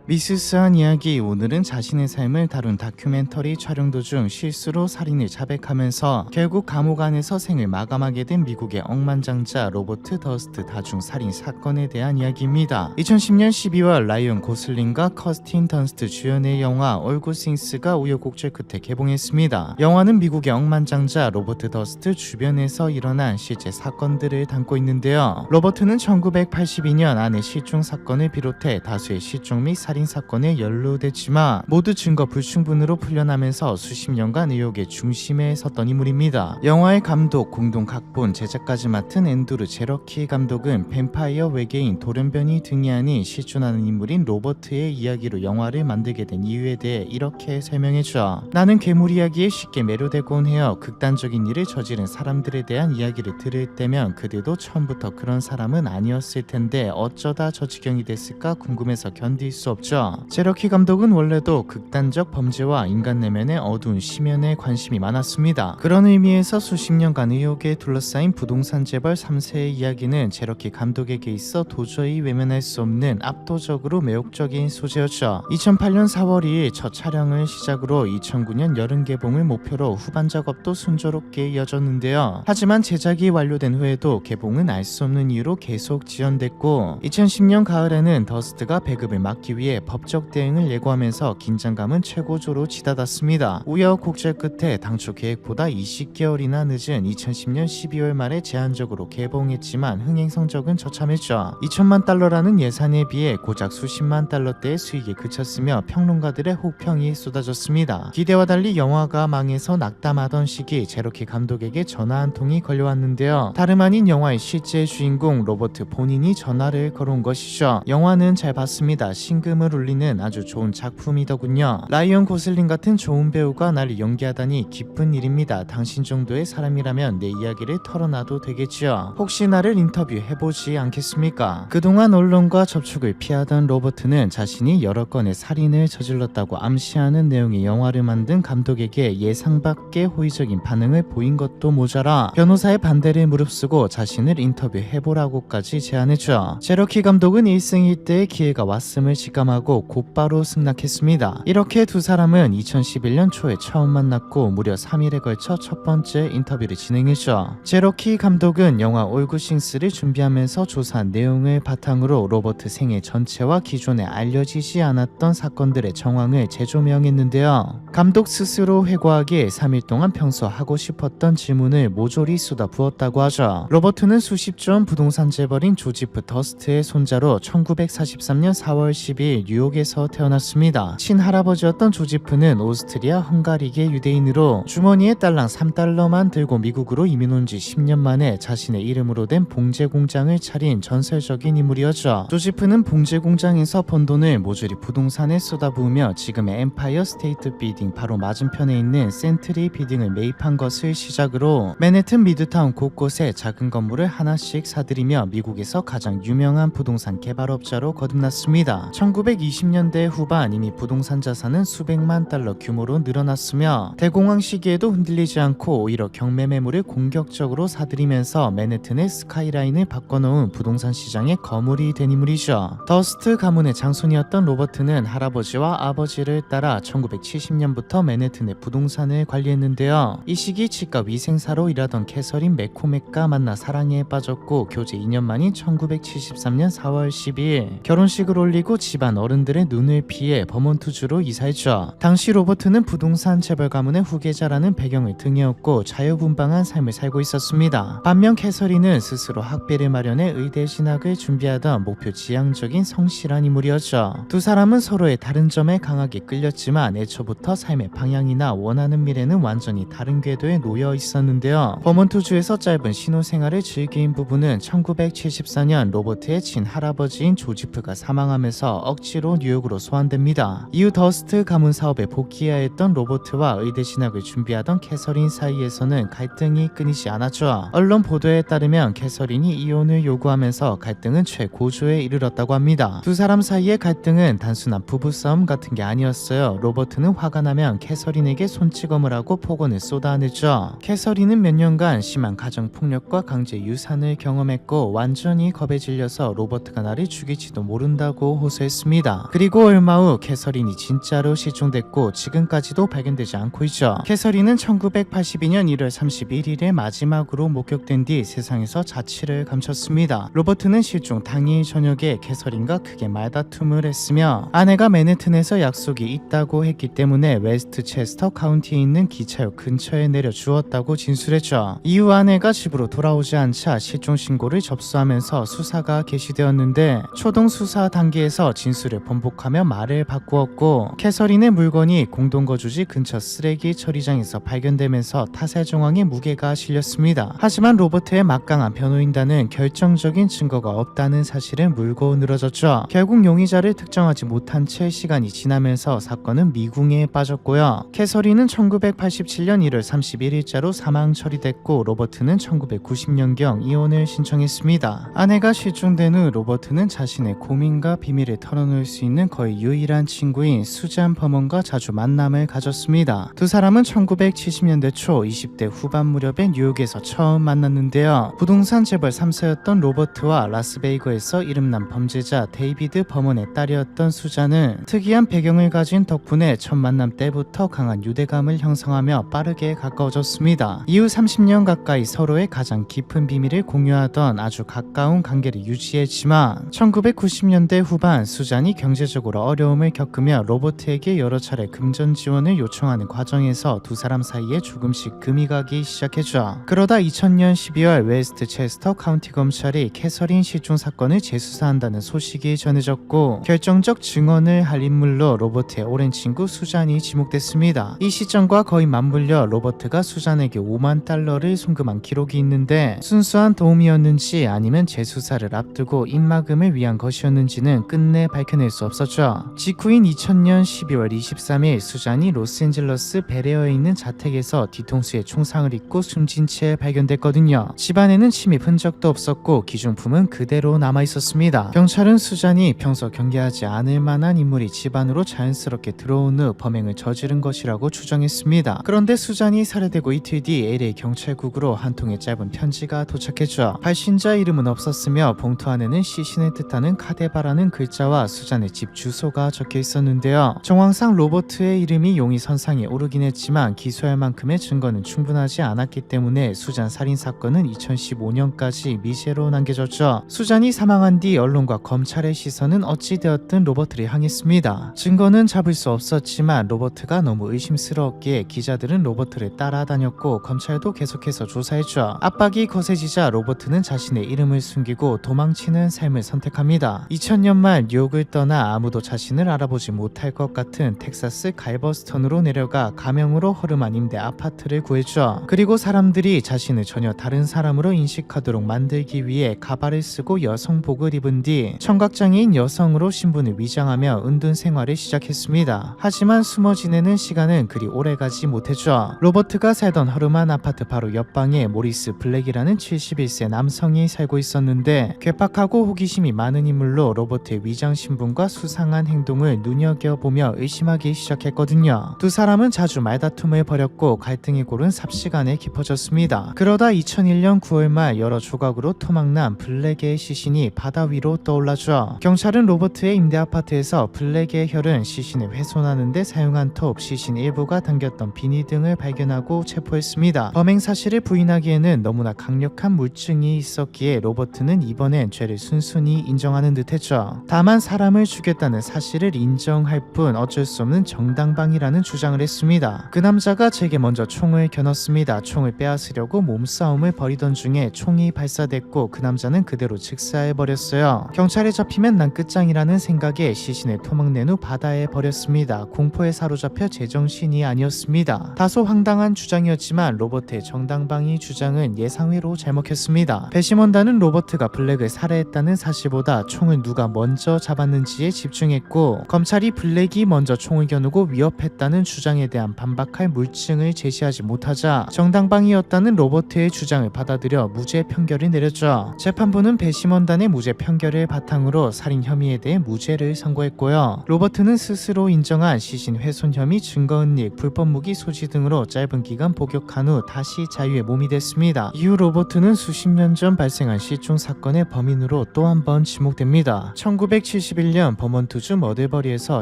미스스한 이야기. 오늘은 자신의 삶을 다룬 다큐멘터리 촬영 도중 실수로 살인을 자백하면서 결국 감옥 안에서 생을 마감하게 된 미국의 억만장자 로버트 더스트 다중 살인 사건에 대한 이야기입니다. 2010년 12월 라이언 고슬링과 커스틴 던스트 주연의 영화 올 굿 싱스가 우여곡절 끝에 개봉했습니다. 영화는 미국의 억만장자 로버트 더스트 주변에서 일어난 실제 사건들을 담고 있는데요. 로버트는 1982년 아내 실종 사건을 비롯해 다수의 실종 및 살인 사건에 연루됐지만 모두 증거 불충분으로 풀려나면서 수십 년간 의혹의 중심에 섰던 인물입니다. 영화의 감독, 공동 각본, 제작까지 맡은 앤드루 제러키 감독은 뱀파이어, 외계인, 돌연변이 등이 아닌 실존하는 인물인 로버트의 이야기로 영화를 만들게 된 이유에 대해 이렇게 설명해줘. 나는 괴물 이야기에 쉽게 매료되곤 해요. 극단적인 일을 저지른 사람들에 대한 이야기를 들을 때면 그들도 처음부터 그런 사람은 아니었을 텐데 어쩌다 저 지경이 됐을까 궁금해서 견딜 수 없죠. 제러키 감독은 원래도 극단적 범죄와 인간 내면의 어두운 심연에 관심이 많았습니다. 그런 의미에서 수십 년간 의혹에 둘러싸인 부동산 재벌 3세의 이야기는 제러키 감독에게 있어 도저히 외면할 수 없는 압도적으로 매혹적인 소재였죠. 2008년 4월 2일 첫 촬영을 시작으로 2009년 여름 개봉을 목표로 후반 작업도 순조롭게 이어졌는데요. 하지만 제작이 완료된 후에도 개봉은 알 수 없는 이유로 계속 지연됐고 2010년 가을에는 더스트가 배급을 막기 위해 법적 대응을 예고하면서 긴장감은 최고조로 치닫았습니다. 우여곡절 끝에 당초 계획보다 20개월이나 늦은 2010년 12월 말에 제한적으로 개봉했지만 흥행 성적은 처참했죠. 2천만 달러라는 예산에 비해 고작 수십만 달러대의 수익에 그쳤으며 평론가들의 혹평이 쏟아졌습니다. 기대와 달리 영화가 망해서 낙담하던 시기 제러키 감독에게 전화 한 통이 걸려왔는데요. 다름 아닌 영화의 실제 주인공 로버트 본인이 전화를 걸어온 것이죠. 영화는 잘 봤습니다. 신금을 울리는 아주 좋은 작품이더군요. 라이언 고슬링 같은 좋은 배우가 나를 연기하다니 기쁜 일입니다. 당신 정도의 사람이라면 내 이야기를 털어놔도 되겠지요. 혹시 나를 인터뷰해보지 않겠습니까? 그동안 언론과 접촉을 피하던 로버트는 자신이 여러 건의 살인을 저질렀다고 암시하는 내용의 영화를 만든 감독에게 예상 밖의 호의적인 반응을 보인 것도 모자라 변호사의 반대를 무릅쓰고 자신을 인터뷰해보라고까지 제안했죠. 제러키 감독은 일생일대의 기회가 왔음을 직감하고 곧바로 승낙했습니다. 이렇게 두 사람은 2011년 초에 처음 만났고 무려 3일에 걸쳐 첫 번째 인터뷰를 진행했죠. 제러키 감독은 영화 올 굿 싱스를 준비하면서 조사한 내용을 바탕으로 로버트 생애 전체와 기존에 알려지지 않았던 사건들의 정황을 재조명했는데요. 감독 스스로 회고하기에 3일 동안 평소 하고 싶었던 질문을 모조리 쏟아부었다고 하죠. 로버트는 수십 전 부동산 재벌인 조지프 더스트의 손자로 1943년 4월 12일 뉴욕에서 태어났습니다. 친할아버지였던 조지프는 오스트리아 헝가리계 유대인으로 주머니에 달랑 3달러만 들고 미국으로 이민 온 지 10년 만에 자신의 이름으로 된 봉제 공장을 차린 전설적인 인물이었죠. 조지프는 봉제 공장에서 번 돈을 모조리 부동산에 쏟아부으며 지금의 엠파이어 스테이트 빌딩 바로 맞은편에 있는 센트리 빌딩을 매입한 것을 시작으로 맨해튼 미드타운 곳곳에 작은 건물을 하나씩 사들이며 미국에서 가장 유명한 부동산 개발업자로 거듭났습니다. 1920년대 후반 이미 부동산 자산은 수백만 달러 규모로 늘어났으며 대공황 시기에도 흔들리지 않고 오히려 경매 매물을 공격적으로 사들이면서 맨해튼의 스카이라인을 바꿔놓은 부동산 시장의 거물이 된 인물이죠. 더스트 가문의 장손이었던 로버트는 할아버지와 아버지를 따라 1970년부터 맨해튼의 부동산을 관리했는데요. 이 시기 치과 위생사로 일하던 캐서린 맥코맥과 만나 사랑에 빠졌고 교제 2년 만인 1973년 4월 12일 결혼식을 올리고 집안 어른들의 눈을 피해 버몬트주로 이사했죠. 당시 로버트는 부동산 재벌 가문의 후계자라는 배경을 등에 업고 자유분방한 삶을 살고 있었습니다. 반면 캐서린은 스스로 학비를 마련해 의대 진학을 준비하던 목표 지향적인 성실한 인물이었죠. 두 사람은 서로의 다른 점에 강하게 끌렸지만 애초부터 삶의 방향이나 원하는 미래는 완전히 다른 궤도에 놓여 있었는데요. 버몬트주에서 짧은 신혼생활을 즐긴 부부는 1974년 로버트의 친할아버지인 조지프가 사망하면서 억지로 뉴욕으로 소환됩니다. 이후 더스트 가문 사업에 복귀해야 했던 로버트와 의대 진학을 준비하던 캐서린 사이에서는 갈등이 끊이지 않았죠. 언론 보도에 따르면 캐서린이 이혼을 요구하면서 갈등은 최고조에 이르렀다고 합니다. 두 사람 사이의 갈등은 단순한 부부싸움 같은 게 아니었어요. 로버트는 화가 나면 캐서린에게 손찌검을 하고 폭언을 쏟아냈죠. 캐서린은 몇 년간 심한 가정폭력과 강제 유산을 경험했고 완전히 겁에 질려서 로버트가 나를 죽일지도 모른다고 호소했습니다. 합니다. 그리고 얼마 후 캐서린이 진짜로 실종됐고 지금까지도 발견되지 않고 있죠. 캐서린은 1982년 1월 31일에 마지막으로 목격된 뒤 세상에서 자취를 감췄습니다. 로버트는 실종 당일 저녁에 캐서린과 크게 말다툼을 했으며 아내가 맨해튼에서 약속이 있다고 했기 때문에 웨스트체스터 카운티에 있는 기차역 근처에 내려 주었다고 진술했죠. 이후 아내가 집으로 돌아오지 않자 실종 신고를 접수하면서 수사가 개시되었는데 초동 수사 단계에서 진술을 번복하며 말을 바꾸었고 캐서린의 물건이 공동거주지 근처 쓰레기 처리장에서 발견되면서 타살 정황에 무게가 실렸습니다. 하지만 로버트의 막강한 변호인단은 결정적인 증거가 없다는 사실을 물고 늘어졌죠. 결국 용의자를 특정하지 못한 채 시간이 지나면서 사건은 미궁에 빠졌고요. 캐서린은 1987년 1월 31일자로 사망 처리됐고 로버트는 1990년경 이혼을 신청했습니다. 아내가 실종된 후 로버트는 자신의 고민과 비밀을 털어놓을 수 있는 거의 유일한 친구인 수잔 버먼과 자주 만남을 가졌습니다. 두 사람은 1970년대 초 20대 후반 무렵에 뉴욕에서 처음 만났는데요. 부동산 재벌 3세였던 로버트와 라스베이거에서 이름난 범죄자 데이비드 버먼의 딸이었던 수잔은 특이한 배경을 가진 덕분에 첫 만남 때부터 강한 유대감을 형성하며 빠르게 가까워졌습니다. 이후 30년 가까이 서로의 가장 깊은 비밀을 공유하던 아주 가까운 관계를 유지했지만 1990년대 후반 수잔이 경제적으로 어려움을 겪으며 로버트에게 여러 차례 금전 지원을 요청하는 과정에서 두 사람 사이에 조금씩 금이 가기 시작했죠. 그러다 2000년 12월 웨스트체스터 카운티 검찰이 캐서린 실종 사건을 재수사한다는 소식이 전해졌고 결정적 증언을 할 인물로 로버트의 오랜 친구 수잔이 지목됐습니다. 이 시점과 거의 맞물려 로버트가 수잔에게 5만 달러를 송금한 기록이 있는데 순수한 도움이었는지 아니면 재수사를 앞두고 입막음을 위한 것이었는지는 끝내 밝혀낼 수 없었죠. 직후인 2000년 12월 23일 수잔이 로스앤젤러스 베레어에 있는 자택에서 뒤통수에 총상을 입고 숨진 채 발견됐거든요. 집안에는 침입 흔적도 없었고 기중품은 그대로 남아있었습니다. 경찰은 수잔이 평소 경계하지 않을 만한 인물이 집안으로 자연스럽게 들어온 후 범행을 저지른 것이라고 추정했습니다. 그런데 수잔이 살해되고 이틀 뒤 LA 경찰국으로 한 통의 짧은 편지가 도착했죠. 발신자 이름은 없었으며 봉투 안에는 시신을 뜻하는 카데바라는 글자와 수잔의 집 주소가 적혀 있었는데요. 정황상 로버트의 이름이 용의 선상에 오르긴 했지만 기소할 만큼의 증거는 충분하지 않았기 때문에 수잔 살인 사건은 2015년까지 미제로 남겨졌죠. 수잔이 사망한 뒤 언론과 검찰의 시선은 어찌되었든 로버트를 향했습니다. 증거는 잡을 수 없었지만 로버트가 너무 의심스러웠기에 기자들은 로버트를 따라다녔고 검찰도 계속해서 조사했죠. 압박이 거세지자 로버트는 자신의 이름을 숨기고 도망치는 삶을 선택합니다. 2000년 말 뉴욕을 떠나 아무도 자신을 알아보지 못할 것 같은 텍사스 갈버스턴으로 내려가 가명으로 허름한 임대 아파트를 구했죠. 그리고 사람들이 자신을 전혀 다른 사람으로 인식하도록 만들기 위해 가발을 쓰고 여성복을 입은 뒤 청각장애인 여성으로 신분을 위장하며 은둔 생활을 시작했습니다. 하지만 숨어 지내는 시간은 그리 오래가지 못했죠. 로버트가 살던 허름한 아파트 바로 옆방에 모리스 블랙이라는 71세 남성이 살고 있었는데 괴팍하고 호기심이 많은 인물로 로버트의 위장 신분과 수상한 행동을 눈여겨보며 의심하기 시작했거든요. 두 사람은 자주 말다툼을 벌였고 갈등이 고른 삽시간에 깊어졌습니다. 그러다 2001년 9월 말 여러 조각으로 토막난 블랙의 시신이 바다 위로 떠올라죠. 경찰은 로버트의 임대 아파트에서 블랙의 혈흔 시신을 훼손하는데 사용한 톱, 시신 일부가 담겼던 비니 등을 발견하고 체포했습니다. 범행 사실을 부인하기에는 너무나 강력한 물증이 있었기에 로버트는 이번엔 죄를 순순히 인정하는 듯했죠. 다만 사람을 죽였다는 사실을 인정할 뿐 어쩔 수 없는 정당방위라는 주장을 했습니다. 그 남자가 제게 먼저 총을 겨눴습니다. 총을 빼앗으려고 몸싸움을 벌이던 중에 총이 발사됐고 그 남자는 그대로 즉사해버렸어요. 경찰에 잡히면 난 끝장이라는 생각에 시신을 토막낸 후 바다에 버렸습니다. 공포에 사로잡혀 제정신이 아니었습니다. 다소 황당한 주장이었지만 로버트의 정당방위 주장은 예상외로 잘 먹혔습니다. 배심원단은 로버트가 블랙을 살해했다는 사실보다 총을 누가 먼저 잡았는지에 집중했고 검찰이 블랙이 먼저 총을 겨누고 위협했다는 주장에 대한 반박할 물증을 제시하지 못하자 정당방위였다는 로버트의 주장을 받아들여 무죄 판결을 내렸죠. 재판부는 배심원단의 무죄 판결을 바탕으로 살인 혐의에 대해 무죄를 선고했고요. 로버트는 스스로 인정한 시신 훼손 혐의, 증거은닉, 불법 무기 소지 등으로 짧은 기간 복역한 후 다시 자유의 몸이 됐습니다. 이후 로버트는 수십 년 전 발생한 실종 사건의 범인으로 또 한 번 지목됩니다. 1971년 2011년 버몬트주 머들버리에서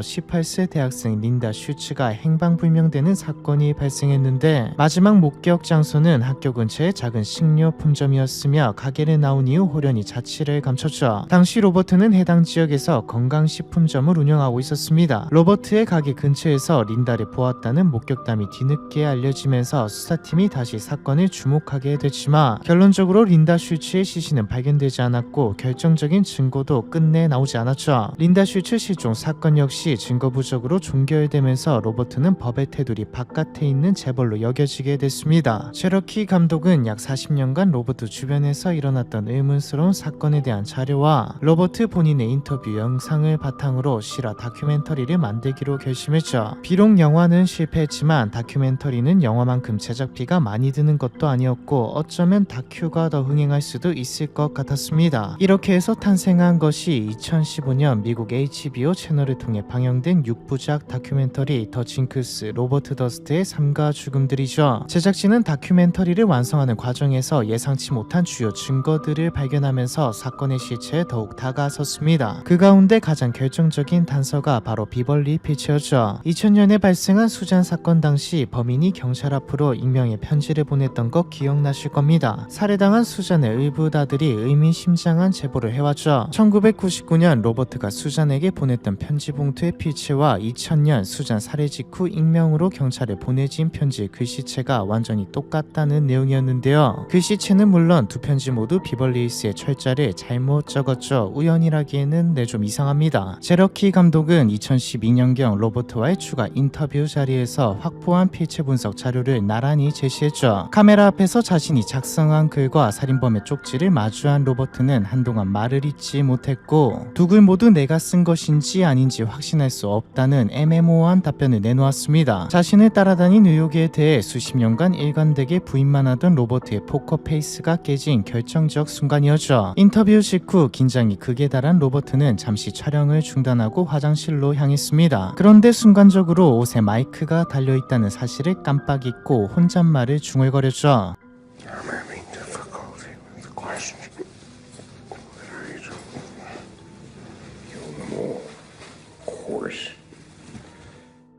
18세 대학생 린다 슈츠가 행방불명되는 사건이 발생했는데 마지막 목격 장소는 학교 근처의 작은 식료품점이었으며 가게를 나온 이후 호련히 자취를 감췄죠. 당시 로버트는 해당 지역에서 건강식품점을 운영하고 있었습니다. 로버트의 가게 근처에서 린다를 보았다는 목격담이 뒤늦게 알려지면서 수사팀이 다시 사건을 주목하게 됐지만 결론적으로 린다 슈츠의 시신은 발견되지 않았고 결정적인 증거도 끝내 나오지 않았죠. 린다 슈츠 실종 사건 역시 증거 부족으로 종결되면서 로버트는 법의 테두리 바깥에 있는 재벌로 여겨지게 됐습니다. 체러키 감독은 약 40년간 로버트 주변에서 일어났던 의문스러운 사건에 대한 자료와 로버트 본인의 인터뷰 영상을 바탕으로 실화 다큐멘터리를 만들기로 결심했죠. 비록 영화는 실패했지만 다큐멘터리는 영화만큼 제작비가 많이 드는 것도 아니었고 어쩌면 다큐가 더 흥행할 수도 있을 것 같았습니다. 이렇게 해서 탄생한 것이 2015년 미국 HBO 채널을 통해 방영된 6부작 다큐멘터리 더 징크스 로버트 더스트의 삶과 죽음들이죠. 제작진은 다큐멘터리를 완성하는 과정에서 예상치 못한 주요 증거들을 발견하면서 사건의 실체에 더욱 다가섰습니다. 그 가운데 가장 결정적인 단서가 바로 비벌리 피츠였죠. 2000년에 발생한 수잔 사건 당시 범인이 경찰 앞으로 익명의 편지를 보냈던 것 기억나실 겁니다. 살해당한 수잔의 의붓아들이 의미심장한 제보를 해왔죠. 1999년 로버트가 수잔에게 보냈던 편지 봉투의 필체와 2000년 수잔 살해 직후 익명으로 경찰에 보내진 편지의 글씨체가 완전히 똑같다는 내용이었는데요. 글씨체는 물론 두 편지 모두 비벌리힐스의 철자를 잘못 적었죠. 우연이라기에는 좀 이상합니다. 체러키 감독은 2012년경 로버트와의 추가 인터뷰 자리에서 확보한 필체 분석 자료를 나란히 제시했죠. 카메라 앞에서 자신이 작성한 글과 살인범의 쪽지를 마주한 로버트는 한동안 말을 잇지 못했고 두 글 모두 내가 쓴 것인지 아닌지 확신할 수 없다는 애매모호한 답변을 내놓았습니다. 자신을 따라다닌 의혹에 대해 수십 년간 일관되게 부인만 하던 로버트의 포커페이스가 깨진 결정적 순간이었죠. 인터뷰 직후 긴장이 극에 달한 로버트는 잠시 촬영을 중단하고 화장실로 향했습니다. 그런데 순간적으로 옷에 마이크가 달려있다는 사실을 깜빡 잊고 혼잣말을 중얼거렸죠.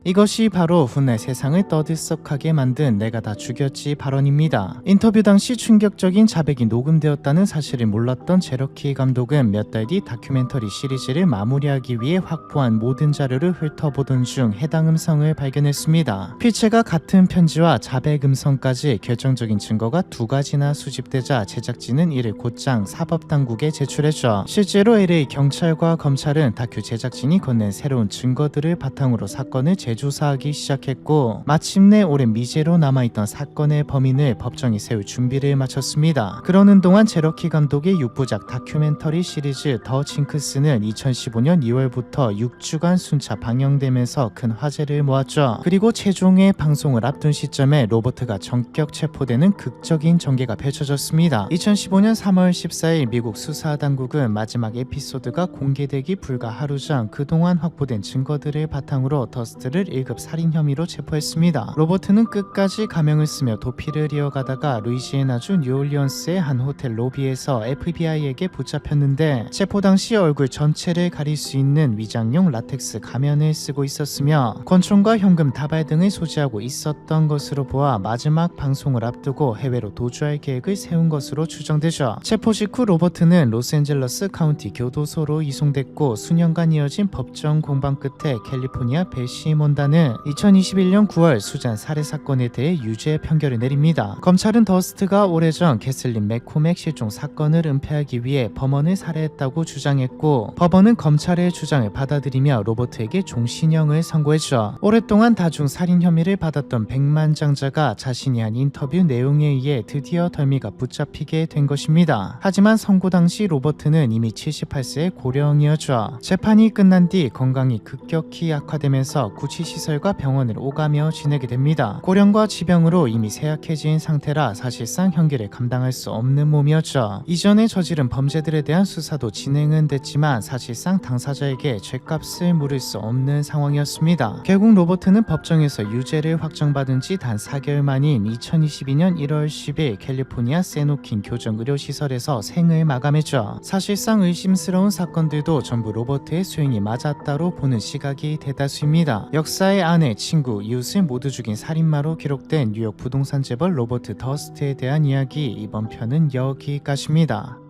이것이 바로 훗날 세상을 떠들썩하게 만든 내가 다 죽였지 발언입니다. 인터뷰 당시 충격적인 자백이 녹음되었다는 사실을 몰랐던 체러키 감독은 몇 달 뒤 다큐멘터리 시리즈를 마무리하기 위해 확보한 모든 자료를 훑어보던 중 해당 음성을 발견했습니다. 필체가 같은 편지와 자백 음성까지 결정적인 증거가 두 가지나 수집되자 제작진은 이를 곧장 사법당국에 제출했죠. 실제로 LA 경찰과 검찰은 다큐 제작진이 건넨 새로운 증거들을 바탕으로 사건을 재조사하기 시작했고 마침내 오랜 미제로 남아있던 사건의 범인을 법정에 세울 준비를 마쳤습니다. 그러는 동안 체러키 감독의 6부작 다큐멘터리 시리즈 더 징크스는 2015년 2월부터 6주간 순차 방영되면서 큰 화제를 모았죠. 그리고 최종의 방송을 앞둔 시점에 로버트가 전격 체포되는 극적인 전개가 펼쳐졌습니다. 2015년 3월 14일 미국 수사당국은 마지막 에피소드가 공개되기 불과 하루 전 그동안 확보된 증거들을 바탕으로 더스트를 1급 살인 혐의로 체포했습니다. 로버트는 끝까지 가명을 쓰며 도피를 이어가다가 루이지애나주 뉴올리언스의 한 호텔 로비에서 FBI에게 붙잡혔는데 체포 당시 얼굴 전체를 가릴 수 있는 위장용 라텍스 가면을 쓰고 있었으며 권총과 현금 다발 등을 소지하고 있었던 것으로 보아 마지막 방송을 앞두고 해외로 도주할 계획을 세운 것으로 추정되죠. 체포 직후 로버트는 로스앤젤러스 카운티 교도소로 이송됐고 수년간 이어진 법정 공방 끝에 캘리포니아 벨시몬다는 2021년 9월 수잔 살해 사건에 대해 유죄 판결을 내립니다. 검찰은 더스트가 오래전 개슬린 맥코맥 실종 사건을 은폐하기 위해 범원을 살해했다고 주장했고 법원은 검찰의 주장을 받아들이며 로버트에게 종신형을 선고했죠. 오랫동안 다중 살인 혐의를 받았던 백만장자가 자신이 한 인터뷰 내용에 의해 드디어 덜미가 붙잡히게 된 것입니다. 하지만 선고 당시 로버트는 이미 78세의 고령이었죠. 재판이 끝난 뒤 건강이 급격히 악화되면서 조치시설과 병원을 오가며 지내게 됩니다. 고령과 지병으로 이미 쇠약해진 상태라 사실상 형기를 감당할 수 없는 몸이었죠. 이전에 저지른 범죄들에 대한 수사도 진행은 됐지만 사실상 당사자에게 죗값을 물을 수 없는 상황이었습니다. 결국 로버트는 법정에서 유죄를 확정받은 지 단 4개월 만인 2022년 1월 10일 캘리포니아 세노킨 교정의료시설에서 생을 마감했죠. 사실상 의심스러운 사건들도 전부 로버트의 수행이 맞았다로 보는 시각이 대다수입니다. 역사의 아내, 친구, 이웃을 모두 죽인 살인마로 기록된 뉴욕 부동산 재벌 로버트 더스트에 대한 이야기, 이번 편은 여기까지입니다.